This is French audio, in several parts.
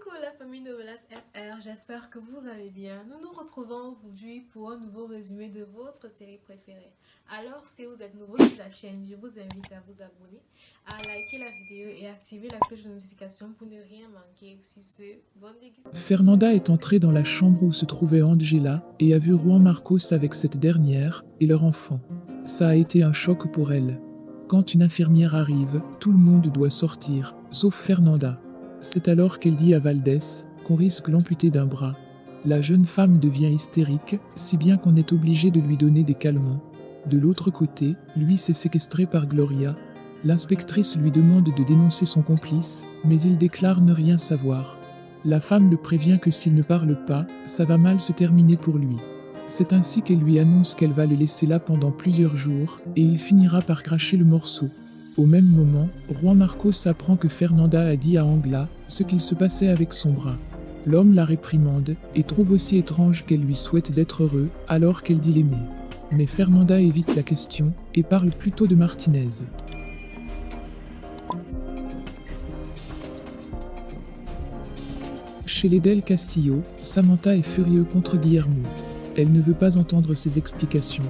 Coucou la famille Novelas FR, j'espère que vous allez bien. Nous nous retrouvons aujourd'hui pour un nouveau résumé de votre série préférée. Alors si vous êtes nouveau sur la chaîne, je vous invite à vous abonner, à liker la vidéo et activer la cloche de notification pour ne rien manquer. Sur ce, bonne dégustation. Fernanda est entrée dans la chambre où se trouvait Angela et a vu Juan Marcos avec cette dernière et leur enfant. Ça a été un choc pour elle. Quand une infirmière arrive, tout le monde doit sortir, sauf Fernanda. C'est alors qu'elle dit à Valdés qu'on risque l'amputer d'un bras. La jeune femme devient hystérique, si bien qu'on est obligé de lui donner des calmants. De l'autre côté, lui s'est séquestré par Gloria. L'inspectrice lui demande de dénoncer son complice, mais il déclare ne rien savoir. La femme le prévient que s'il ne parle pas, ça va mal se terminer pour lui. C'est ainsi qu'elle lui annonce qu'elle va le laisser là pendant plusieurs jours, et il finira par cracher le morceau. Au même moment, Juan Marcos apprend que Fernanda a dit à Angela ce qu'il se passait avec son bras. L'homme la réprimande et trouve aussi étrange qu'elle lui souhaite d'être heureux alors qu'elle dit l'aimer. Mais Fernanda évite la question et parle plutôt de Martinez. Chez les Del Castillo, Samantha est furieuse contre Guillermo. Elle ne veut pas entendre ses explications.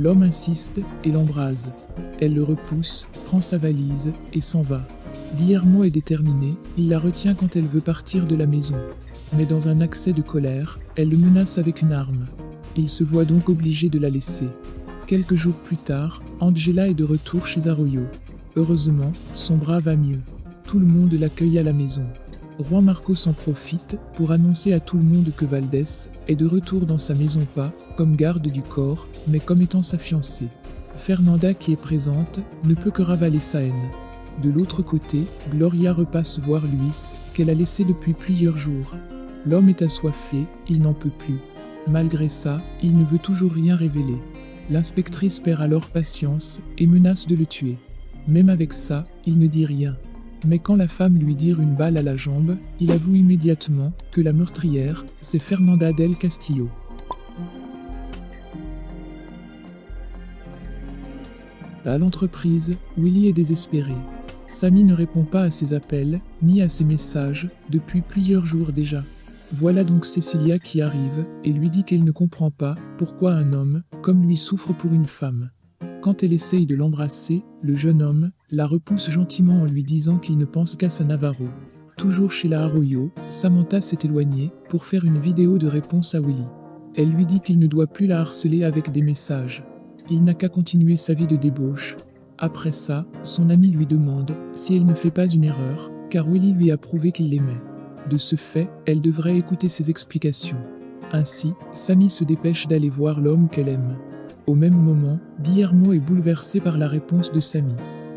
L'homme insiste et l'embrase. Elle le repousse, prend sa valise et s'en va. Guillermo est déterminé, il la retient quand elle veut partir de la maison. Mais dans un accès de colère, elle le menace avec une arme. Il se voit donc obligé de la laisser. Quelques jours plus tard, Angela est de retour chez Arroyo. Heureusement, son bras va mieux. Tout le monde l'accueille à la maison. Juan Marcos en profite pour annoncer à tout le monde que Valdés est de retour dans sa maison, pas comme garde du corps, mais comme étant sa fiancée. Fernanda, qui est présente, ne peut que ravaler sa haine. De l'autre côté, Gloria repasse voir Luis, qu'elle a laissé depuis plusieurs jours. L'homme est assoiffé, il n'en peut plus. Malgré ça, il ne veut toujours rien révéler. L'inspectrice perd alors patience et menace de le tuer. Même avec ça, il ne dit rien. Mais quand la femme lui tire une balle à la jambe, il avoue immédiatement que la meurtrière, c'est Fernanda Del Castillo. À l'entreprise, Willy est désespéré. Sammy ne répond pas à ses appels, ni à ses messages, depuis plusieurs jours déjà. Voilà donc Cecilia qui arrive, et lui dit qu'elle ne comprend pas pourquoi un homme, comme lui, souffre pour une femme. Quand elle essaye de l'embrasser, le jeune homme la repousse gentiment en lui disant qu'il ne pense qu'à sa Navarro. Toujours chez la Arroyo, Samantha s'est éloignée pour faire une vidéo de réponse à Willy. Elle lui dit qu'il ne doit plus la harceler avec des messages. Il n'a qu'à continuer sa vie de débauche. Après ça, son ami lui demande si elle ne fait pas une erreur, car Willy lui a prouvé qu'il l'aimait. De ce fait, elle devrait écouter ses explications. Ainsi, Sammy se dépêche d'aller voir l'homme qu'elle aime. Au même moment, Guillermo est bouleversé par la réponse de Sammy.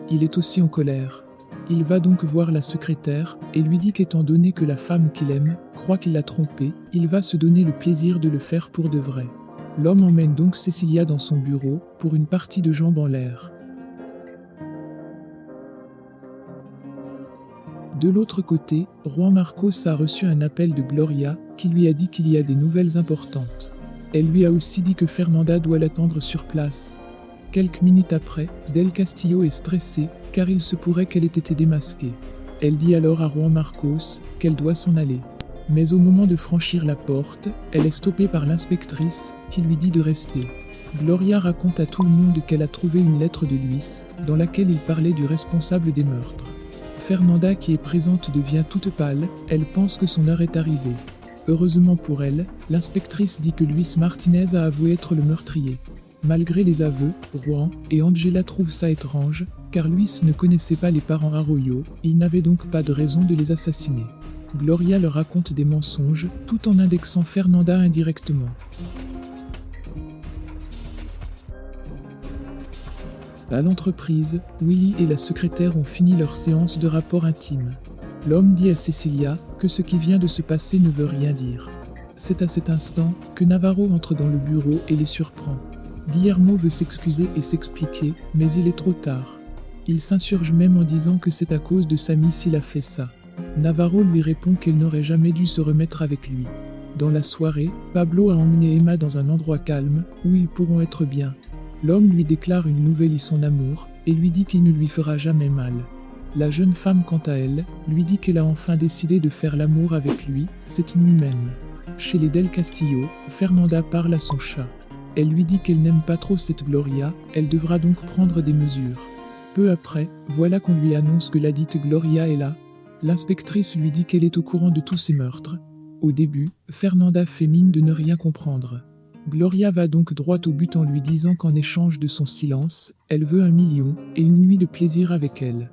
Il est aussi en colère. Il va donc voir la secrétaire et lui dit qu'étant donné que la femme qu'il aime croit qu'il l'a trompé, il va se donner le plaisir de le faire pour de vrai. L'homme emmène donc Cecilia dans son bureau pour une partie de jambes en l'air. De l'autre côté, Juan Marcos a reçu un appel de Gloria qui lui a dit qu'il y a des nouvelles importantes. Elle lui a aussi dit que Fernanda doit l'attendre sur place. Quelques minutes après, Del Castillo est stressée car il se pourrait qu'elle ait été démasquée. Elle dit alors à Juan Marcos qu'elle doit s'en aller. Mais au moment de franchir la porte, elle est stoppée par l'inspectrice qui lui dit de rester. Gloria raconte à tout le monde qu'elle a trouvé une lettre de Luis dans laquelle il parlait du responsable des meurtres. Fernanda, qui est présente, devient toute pâle, elle pense que son heure est arrivée. Heureusement pour elle, l'inspectrice dit que Luis Martinez a avoué être le meurtrier. Malgré les aveux, Juan et Angela trouvent ça étrange, car Luis ne connaissait pas les parents Arroyo, il n'avait donc pas de raison de les assassiner. Gloria leur raconte des mensonges, tout en indexant Fernanda indirectement. À l'entreprise, Willy et la secrétaire ont fini leur séance de rapport intime. L'homme dit à Cecilia que ce qui vient de se passer ne veut rien dire. C'est à cet instant que Navarro entre dans le bureau et les surprend. Guillermo veut s'excuser et s'expliquer, mais il est trop tard. Il s'insurge même en disant que c'est à cause de Sammy s'il a fait ça. Navarro lui répond qu'elle n'aurait jamais dû se remettre avec lui. Dans la soirée, Pablo a emmené Emma dans un endroit calme, où ils pourront être bien. L'homme lui déclare une nouvelle et son amour, et lui dit qu'il ne lui fera jamais mal. La jeune femme, quant à elle, lui dit qu'elle a enfin décidé de faire l'amour avec lui, cette nuit même. Chez les Del Castillo, Fernanda parle à son chat. Elle lui dit qu'elle n'aime pas trop cette Gloria, elle devra donc prendre des mesures. Peu après, voilà qu'on lui annonce que ladite Gloria est là. L'inspectrice lui dit qu'elle est au courant de tous ces meurtres. Au début, Fernanda fait mine de ne rien comprendre. Gloria va donc droit au but en lui disant qu'en échange de son silence, elle veut 1 million et une nuit de plaisir avec elle.